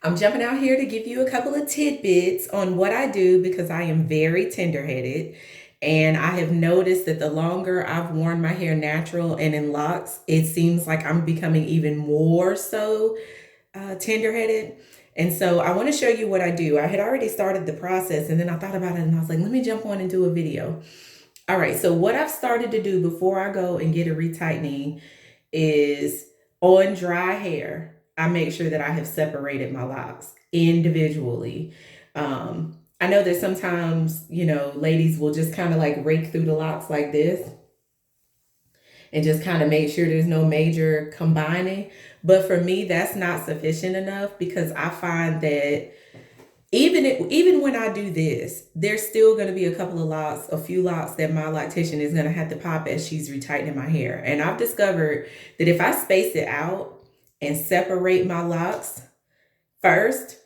I'm jumping out here to give you a couple of tidbits on what I do because I am very tender-headed. And I have noticed that the longer I've worn my hair natural and in locks, it seems like I'm becoming even more so tender-headed. And so I want to show you what I do. I had already started the process and then I thought about it and I was like, let me jump on and do a video. All right, so what I've started to do before I go and get a retightening is on dry hair, I make sure that I have separated my locks individually. I know that sometimes, ladies will just kind of like rake through the locks like this and just kind of make sure there's no major combining. But for me, that's not sufficient enough because I find that even when I do this, there's still going to be a few locks that my loctician is going to have to pop as she's retightening my hair. And I've discovered that if I space it out and separate my locks first,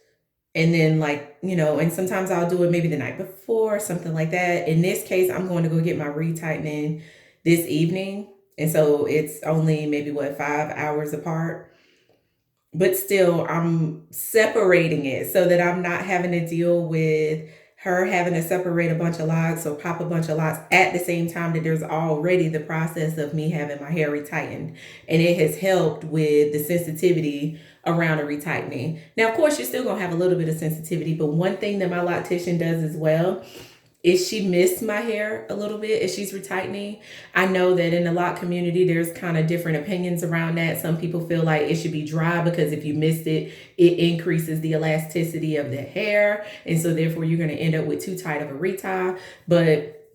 and then and sometimes I'll do it maybe the night before, something like that. In this case, I'm going to go get my retightening this evening. And so it's only maybe 5 hours apart, but still I'm separating it so that I'm not having to deal with her having to separate a bunch of locks or pop a bunch of locks at the same time that there's already the process of me having my hair retightened. And it has helped with the sensitivity around a retightening. Now, of course, you're still gonna have a little bit of sensitivity, but one thing that my loctician does as well is she missed my hair a little bit as she's retightening. I know that in the lock community, there's kind of different opinions around that. Some people feel like it should be dry because if you missed it, it increases the elasticity of the hair. And so therefore you're going to end up with too tight of a retie. But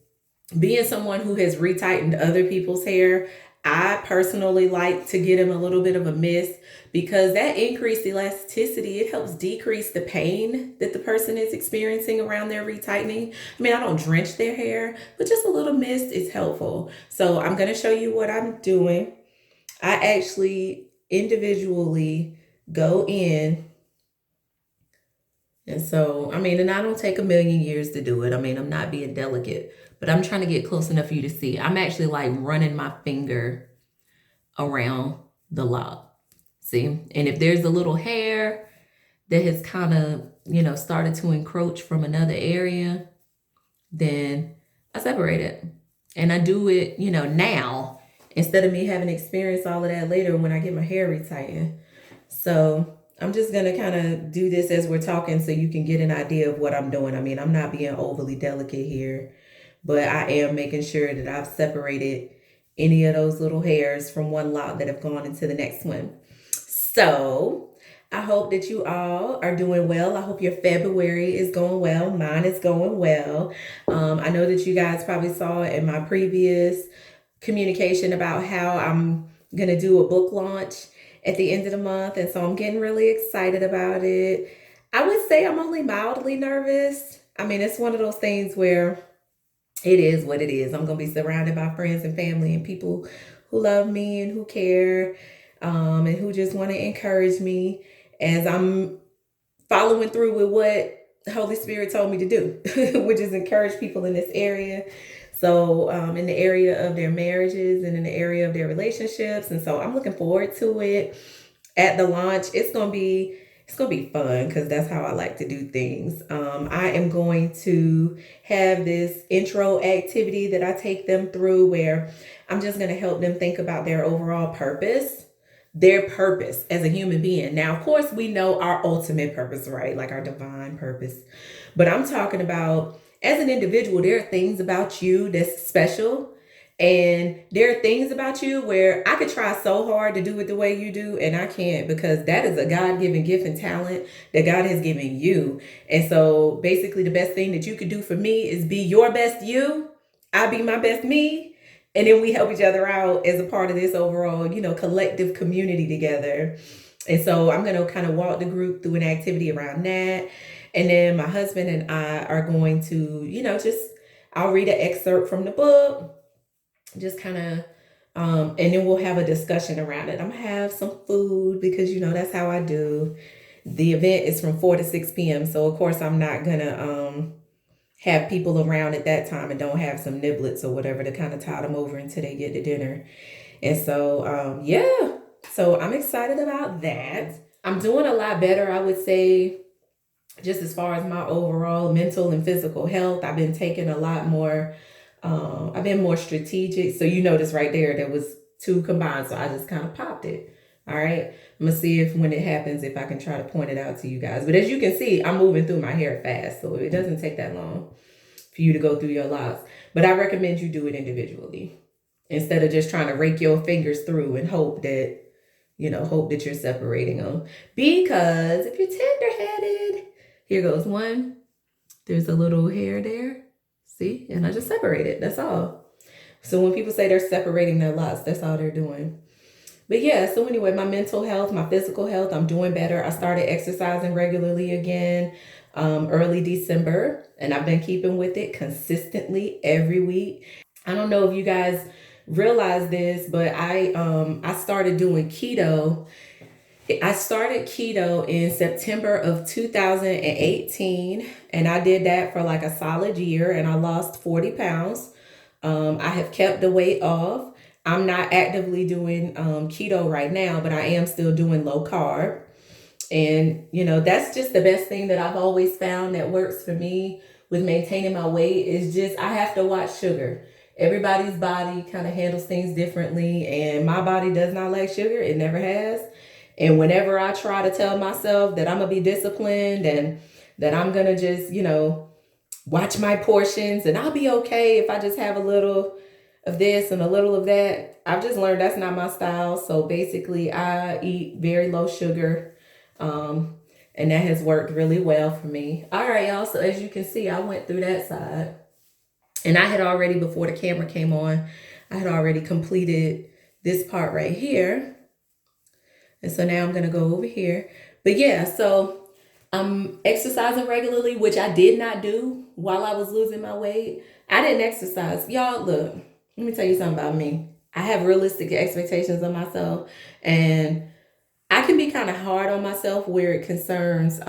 being someone who has retightened other people's hair, I personally like to get them a little bit of a mist because that increased elasticity, it helps decrease the pain that the person is experiencing around their retightening. I mean, I don't drench their hair, but just a little mist is helpful. So I'm going to show you what I'm doing. I actually individually go in. And so, and I don't take a million years to do it. I mean, I'm not being delicate, but I'm trying to get close enough for you to see. I'm actually like running my finger around the lock. See? And if there's a little hair that has kind of, started to encroach from another area, then I separate it. And I do it, now instead of me having to experience all of that later when I get my hair retightened. So I'm just going to kind of do this as we're talking so you can get an idea of what I'm doing. I mean, I'm not being overly delicate here, but I am making sure that I've separated any of those little hairs from one lock that have gone into the next one. So I hope that you all are doing well. I hope your February is going well. Mine is going well. I know that you guys probably saw in my previous communication about how I'm going to do a book launch at the end of the month. And so I'm getting really excited about it. I would say I'm only mildly nervous. I mean, it's one of those things where it is what it is. I'm going to be surrounded by friends and family and people who love me and who care, and who just want to encourage me as I'm following through with what the Holy Spirit told me to do, which is encourage people in this area. So in the area of their marriages and in the area of their relationships. And so I'm looking forward to it. At the launch, it's gonna be fun because that's how I like to do things. I am going to have this intro activity that I take them through where I'm just going to help them think about their overall purpose, their purpose as a human being. Now, of course, we know our ultimate purpose, right? Like our divine purpose. But I'm talking about as an individual, there are things about you that's special. And there are things about you where I could try so hard to do it the way you do, and I can't because that is a God-given gift and talent that God has given you. And so basically the best thing that you could do for me is be your best you. I be my best me. And then we help each other out as a part of this overall, collective community together. And so I'm going to kind of walk the group through an activity around that. And then my husband and I are going to, I'll read an excerpt from the book, just kind of, and then we'll have a discussion around it. I'm going to have some food because, that's how I do. The event is from 4 to 6 p.m. So, of course, I'm not going to have people around at that time and don't have some niblets or whatever to kind of tide them over until they get to dinner. And so, yeah. So I'm excited about that. I'm doing a lot better, I would say, just as far as my overall mental and physical health. I've been taking a lot more, I've been more strategic. So you notice right there was two combined. So I just kind of popped it. All right. I'm gonna see if when it happens, if I can try to point it out to you guys. But as you can see, I'm moving through my hair fast. So it doesn't take that long for you to go through your locks. But I recommend you do it individually instead of just trying to rake your fingers through and hope that, hope that you're separating them. Because if you're tender-headed, here goes one. There's a little hair there. See? And I just separated. That's all. So when people say they're separating their locks, that's all they're doing. But yeah, so anyway, my mental health, my physical health, I'm doing better. I started exercising regularly again early December, and I've been keeping with it consistently every week. I don't know if you guys realize this, but I started doing keto. I started keto in September of 2018, and I did that for like a solid year, and I lost 40 pounds. I have kept the weight off. I'm not actively doing keto right now, but I am still doing low carb. And, that's just the best thing that I've always found that works for me with maintaining my weight is just I have to watch sugar. Everybody's body kind of handles things differently, and my body does not like sugar. It never has. And whenever I try to tell myself that I'm going to be disciplined and that I'm going to just, watch my portions and I'll be okay if I just have a little of this and a little of that, I've just learned that's not my style. So basically I eat very low sugar. And that has worked really well for me. All right, y'all. So as you can see, I went through that side. And I had already, before the camera came on, I had already completed this part right here. And so now I'm going to go over here. But yeah, so I'm exercising regularly, which I did not do while I was losing my weight. I didn't exercise. Y'all, look, let me tell you something about me. I have realistic expectations of myself. And I can be kind of hard on myself where it concerns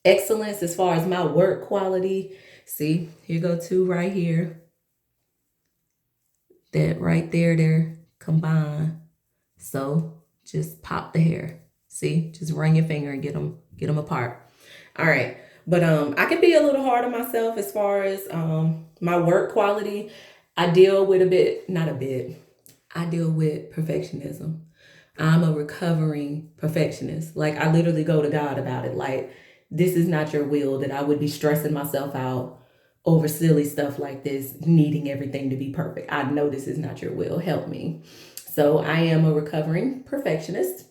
excellence as far as my work quality. See, here go two right here. That right there, they're combined. So just pop the hair. See, just run your finger and get them apart. All right. But I can be a little hard on myself as far as my work quality. I deal with I deal with perfectionism. I'm a recovering perfectionist. Like I literally go to God about it. Like, this is not your will that I would be stressing myself out over silly stuff like this, needing everything to be perfect. I know this is not your will. Help me. So I am a recovering perfectionist.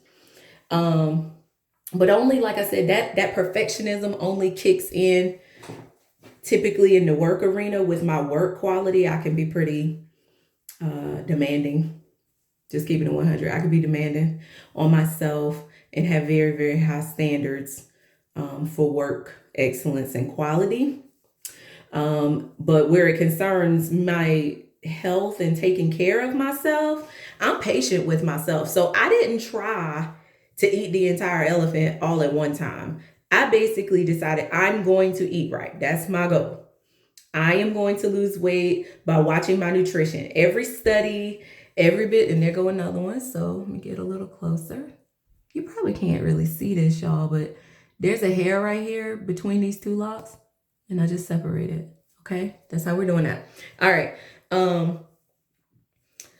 But only, like I said, that perfectionism only kicks in typically in the work arena. With my work quality, I can be pretty demanding. Just keeping it 100. I could be demanding on myself and have very, very high standards for work excellence and quality. But where it concerns my health and taking care of myself, I'm patient with myself. So I didn't try to eat the entire elephant all at one time. I basically decided I'm going to eat right. That's my goal. I am going to lose weight by watching my nutrition. Every study, every bit, and there go another one. So let me get a little closer. You probably can't really see this, y'all, but there's a hair right here between these two locks, and I just separated. Okay, that's how we're doing that. All right.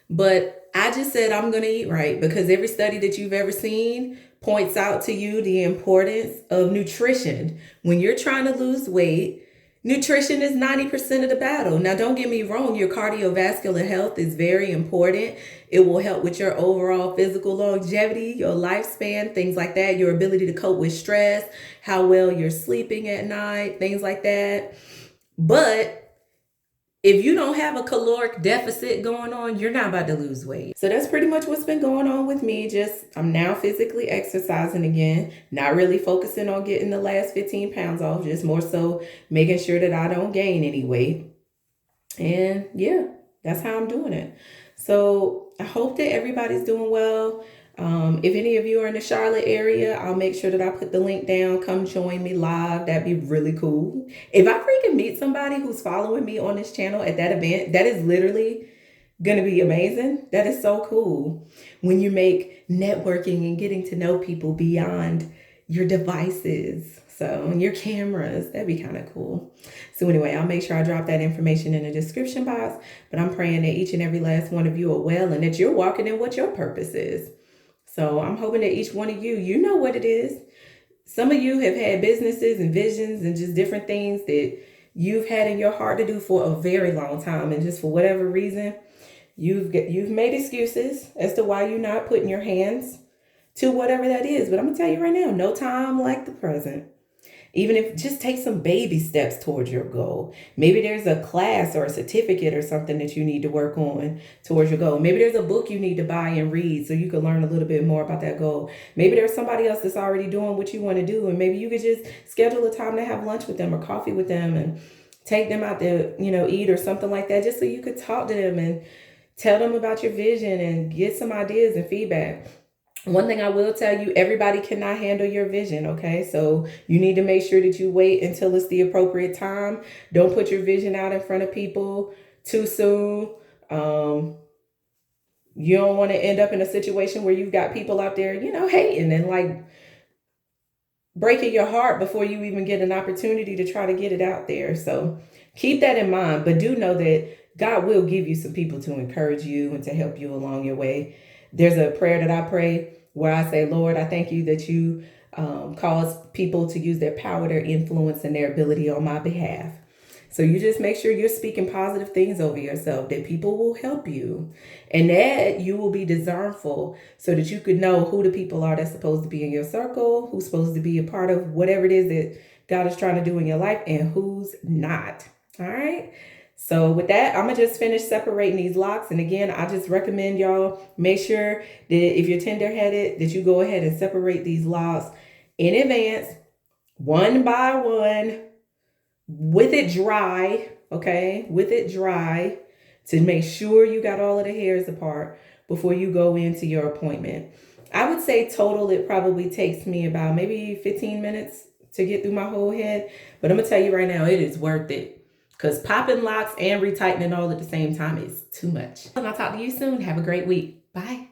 But I just said I'm gonna eat right because every study that you've ever seen points out to you the importance of nutrition. When you're trying to lose weight, nutrition is 90% of the battle. Now, don't get me wrong, your cardiovascular health is very important. It will help with your overall physical longevity, your lifespan, things like that, your ability to cope with stress, how well you're sleeping at night, things like that. But if you don't have a caloric deficit going on, you're not about to lose weight. So that's pretty much what's been going on with me. Just I'm now physically exercising again, not really focusing on getting the last 15 pounds off, just more so making sure that I don't gain any weight. And yeah, that's how I'm doing it. So I hope that everybody's doing well. If any of you are in the Charlotte area, I'll make sure that I put the link down. Come join me live. That'd be really cool. If I freaking meet somebody who's following me on this channel at that event, that is literally going to be amazing. That is so cool when you make networking and getting to know people beyond your devices. So, and your cameras, that'd be kind of cool. So, anyway, I'll make sure I drop that information in the description box. But I'm praying that each and every last one of you are well and that you're walking in what your purpose is. So, I'm hoping that each one of you, you know what it is. Some of you have had businesses and visions and just different things that you've had in your heart to do for a very long time. And just for whatever reason, you've made excuses as to why you're not putting your hands to whatever that is. But I'm gonna tell you right now, no time like the present. Even if just take some baby steps towards your goal. Maybe there's a class or a certificate or something that you need to work on towards your goal. Maybe there's a book you need to buy and read so you can learn a little bit more about that goal. Maybe there's somebody else that's already doing what you want to do, and maybe you could just schedule a time to have lunch with them or coffee with them and take them out to, eat or something like that, just so you could talk to them and tell them about your vision and get some ideas and feedback. One thing I will tell you, everybody cannot handle your vision, okay? So you need to make sure that you wait until it's the appropriate time. Don't put your vision out in front of people too soon. You don't want to end up in a situation where you've got people out there, hating and like breaking your heart before you even get an opportunity to try to get it out there. So keep that in mind, but do know that God will give you some people to encourage you and to help you along your way. There's a prayer that I pray where I say, Lord, I thank you that you cause people to use their power, their influence, and their ability on my behalf. So you just make sure you're speaking positive things over yourself, that people will help you, and that you will be discernful so that you could know who the people are that's supposed to be in your circle, who's supposed to be a part of whatever it is that God is trying to do in your life, and who's not. All right. So with that, I'm going to just finish separating these locks. And again, I just recommend y'all make sure that if you're tender-headed, that you go ahead and separate these locks in advance, one by one, with it dry, okay? With it dry to make sure you got all of the hairs apart before you go into your appointment. I would say total, it probably takes me about maybe 15 minutes to get through my whole head. But I'm going to tell you right now, it is worth it. Because popping locks and retightening all at the same time is too much. And I'll talk to you soon. Have a great week. Bye.